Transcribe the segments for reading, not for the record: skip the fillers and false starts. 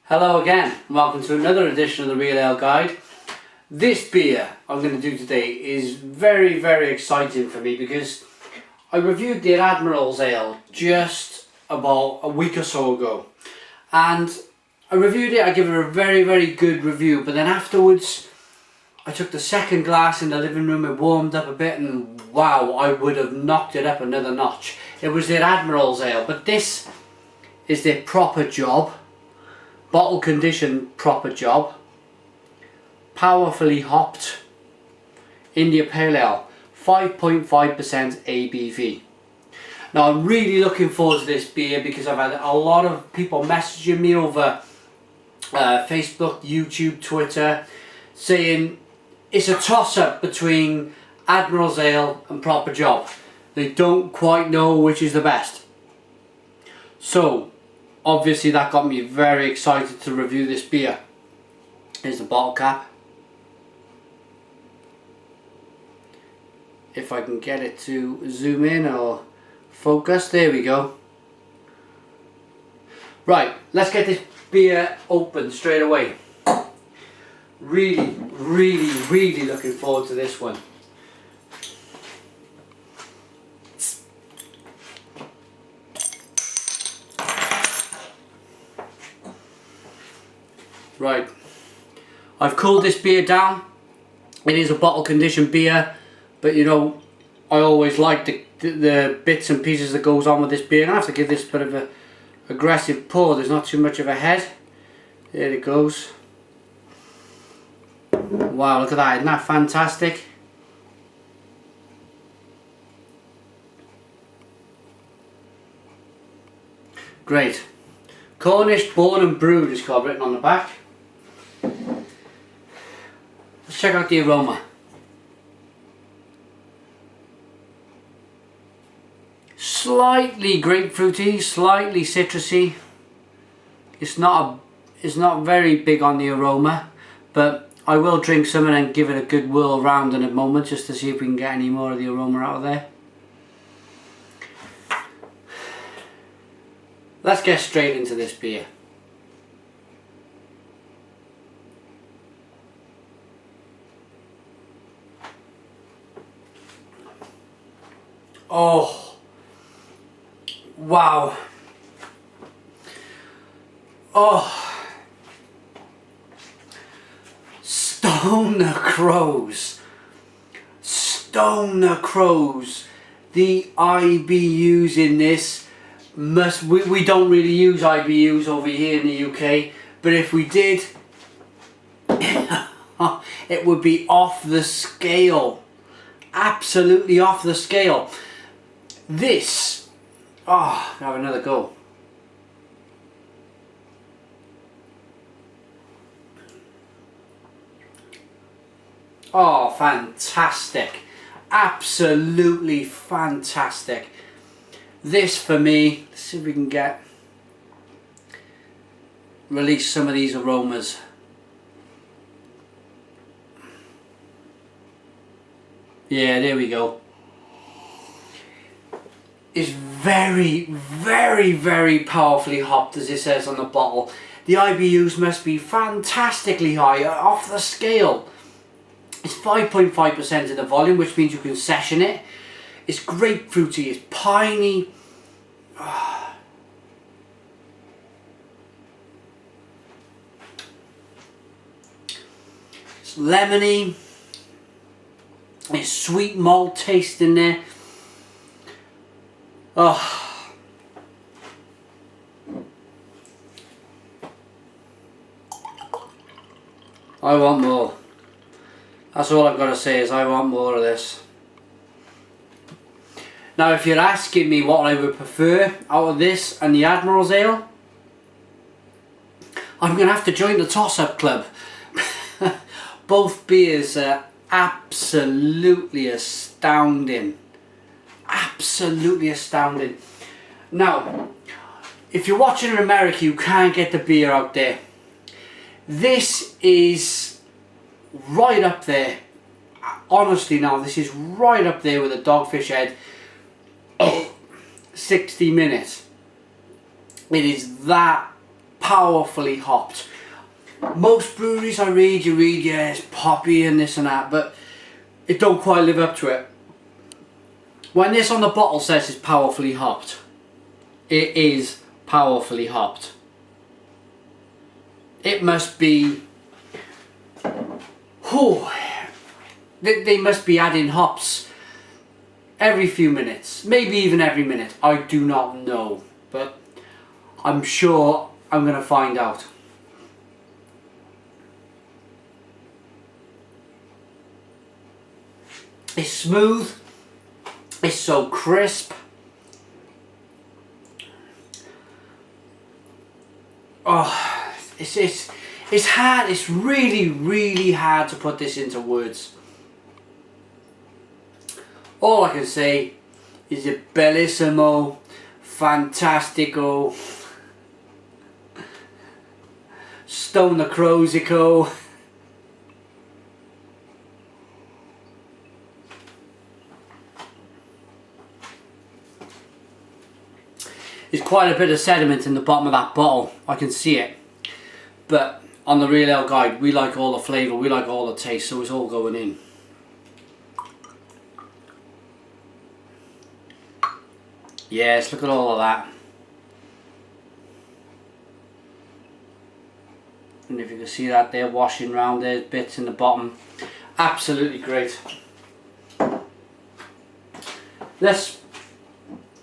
Hello again, and welcome to another edition of the Real Ale Guide. This beer I'm going to do today is very exciting for me because I reviewed the Admiral's Ale just about a week or so ago, and I reviewed it, I gave it a very good review, but then afterwards I took the second glass in the living room, it warmed up a bit, and wow, I would have knocked it up another notch. It was their Admiral's Ale, but this is their proper job. Bottle condition proper job, powerfully hopped India Pale Ale, 5.5% ABV. Now I'm really looking forward to this beer because I've had a lot of people messaging me over Facebook, YouTube, Twitter, saying it's a toss-up between Admiral's Ale and Proper Job. They don't quite know which is the best. So obviously that got me very excited to review this beer. Here's the bottle cap. If I can get it to zoom in or focus, there we go. Right, let's get this beer open straight away. Really looking forward to this one. Right, I've cooled this beer down. It is a bottle conditioned beer, but you know, I always like the bits and pieces that goes on with this beer. I have to give this a bit of a aggressive pour. There's not too much of a head. There it goes. Wow, look at that, isn't that fantastic? Great. Cornish born and brewed is called, written on the back. Let's check out the aroma. Slightly grapefruity, slightly citrusy. It's not very big on the aroma, but I will drink some and then give it a good whirl around in a moment just to see if we can get any more of the aroma out of there. Let's get straight into this beer. Oh, wow. Oh, Stoner Crows. Stoner Crows. The IBUs in this we don't really use IBUs over here in the UK, but if we did, it would be off the scale. Absolutely off the scale. This, have another go. Oh, fantastic. Absolutely fantastic. This for me, let's see if we can release some of these aromas. Yeah, there we go. It's very powerfully hopped, as it says on the bottle. The IBUs must be fantastically high, off the scale. It's 5.5% in the volume, which means you can session it. It's grapefruity, it's piney. It's lemony. It's sweet malt taste in there. Oh. I want more. That's all I've got to say is I want more of this. Now if you're asking me what I would prefer out of this and the Admiral's Ale, I'm going to have to join the toss-up club. Both beers are absolutely astounding. Absolutely astounding. Now, if you're watching in America, you can't get the beer out there. This is right up there. Honestly now, this is right up there with a Dogfish Head. 60 minutes. It is that powerfully hopped. Most breweries I read, yeah, it's poppy and this and that, but it don't quite live up to it. When this on the bottle says it's powerfully hopped, it is powerfully hopped. It must be, they must be adding hops every few minutes, maybe even every minute. I do not know, but I'm sure I'm going to find out. It's smooth, it's so crisp. Oh, it's hard, it's really hard to put this into words. All I can say is a bellissimo, fantastico, stoner crosico. There's quite a bit of sediment in the bottom of that bottle, I can see it. But on the Real Ale Guide, we like all the flavour, we like all the taste, so it's all going in. Yes, look at all of that. And if you can see that there washing around, there's bits in the bottom. Absolutely great. Let's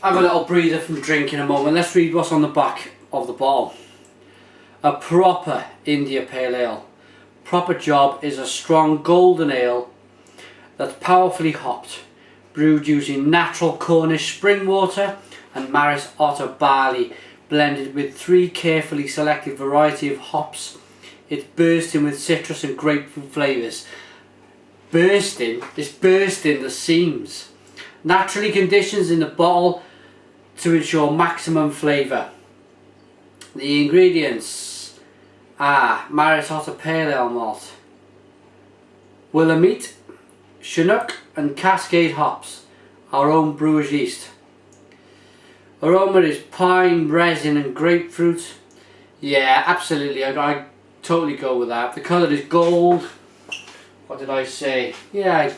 have a little breather from drink in a moment. Let's read what's on the back of the bottle. A proper India Pale Ale. Proper job is a strong golden ale that's powerfully hopped, brewed using natural Cornish spring water and Maris Otter barley, blended with 3 carefully selected variety of hops. It's bursting with citrus and grapefruit flavours. Bursting? It's bursting the seams. Naturally conditions in the bottle to ensure maximum flavour. The ingredients are Maris Otter Pale Ale malt, Willamette, Chinook and Cascade hops, our own brewer's yeast. Aroma is pine, resin and grapefruit. Yeah, absolutely, I totally go with that. The colour is gold. What did I say? Yeah,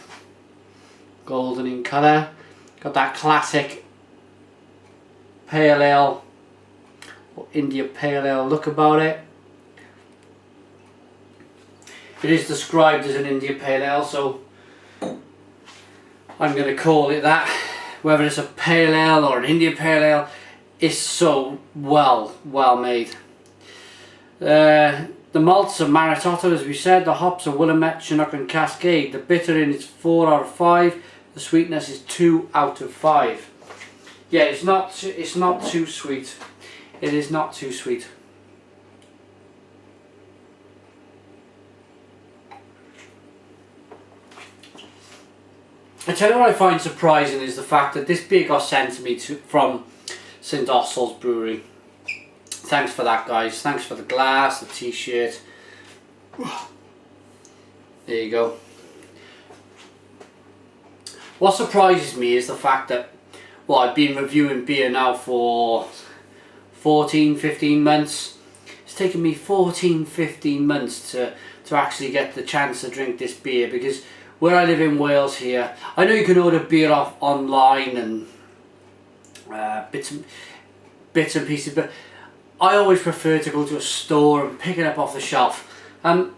golden in colour. Got that classic Pale Ale or India Pale Ale look about it. It is described as an India Pale Ale, so I'm going to call it that. Whether it's a Pale Ale or an India Pale Ale, it's so well made. The malts are Maris Otter, as we said. The hops are Willamette, Chinook and Cascade. The bitter in is 4 out of 5. The sweetness is 2 out of 5. Yeah, it's not too sweet. It is not too sweet. I tell you what I find surprising is the fact that this beer got sent to me from St Austell's Brewery. Thanks for that, guys. Thanks for the glass, the t-shirt. There you go. What surprises me is the fact that, well, I've been reviewing beer now for 14-15 months. It's taken me 14-15 months to actually get the chance to drink this beer, because where I live in Wales here, I know you can order beer off online and bits and pieces, but I always prefer to go to a store and pick it up off the shelf. I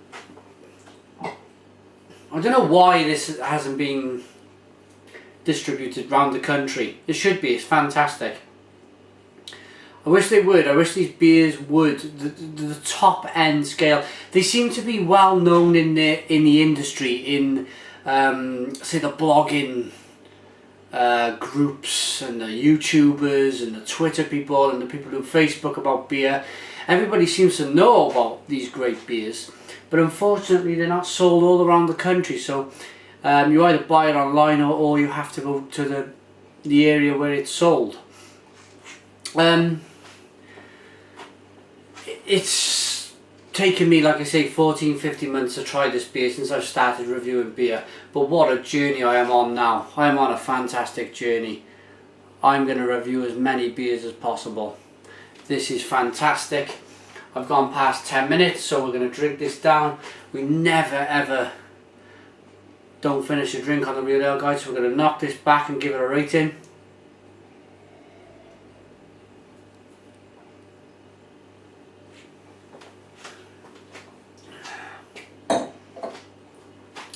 don't know why this hasn't been distributed around the country. It should be. It's fantastic. I wish they would. I wish these beers would. The top end scale. They seem to be well known in the industry, in say the blogging groups and the YouTubers and the Twitter people and the people who Facebook about beer. Everybody seems to know about these great beers, but unfortunately they're not sold all around the country. So you either buy it online or you have to go to the area where it's sold. It's taken me, like I say, 14-15 months to try this beer since I've started reviewing beer. But what a journey I am on now. I am on a fantastic journey. I'm going to review as many beers as possible. This is fantastic. I've gone past 10 minutes, so we're going to drink this down. We never ever don't finish a drink on the Real Ale Guide, so we're going to knock this back and give it a rating.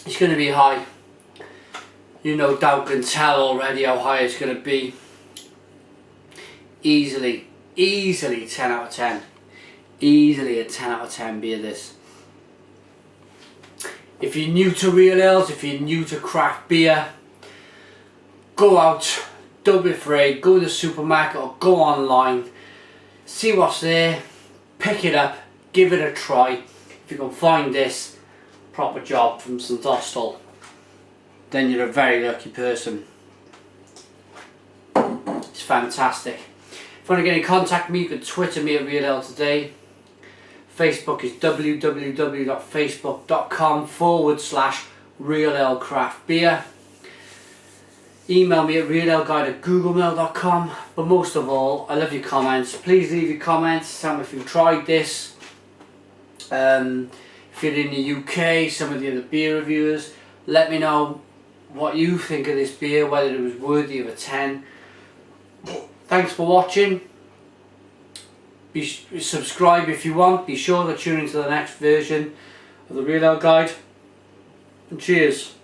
It's going to be high. You no doubt can tell already how high it's going to be. Easily 10 out of 10. Easily a 10 out of 10 beer this. If you're new to real ales, if you're new to craft beer, go out, don't be afraid, go to the supermarket or go online, see what's there, pick it up, give it a try. If you can find this, proper job from St Austell, then you're a very lucky person. It's fantastic. If you want to get in contact with me, you can Twitter me at Real Ale Today. Facebook is www.facebook.com/Real Ale Craft Beer. Email me at realaleguide@googlemail.com. But most of all, I love your comments. Please leave your comments. Tell me if you've tried this. If you're in the UK, some of the other beer reviewers, let me know what you think of this beer, whether it was worthy of a 10. Thanks for watching. Subscribe if you want. Be sure to tune into the next version of the Real Ale Guide. And cheers.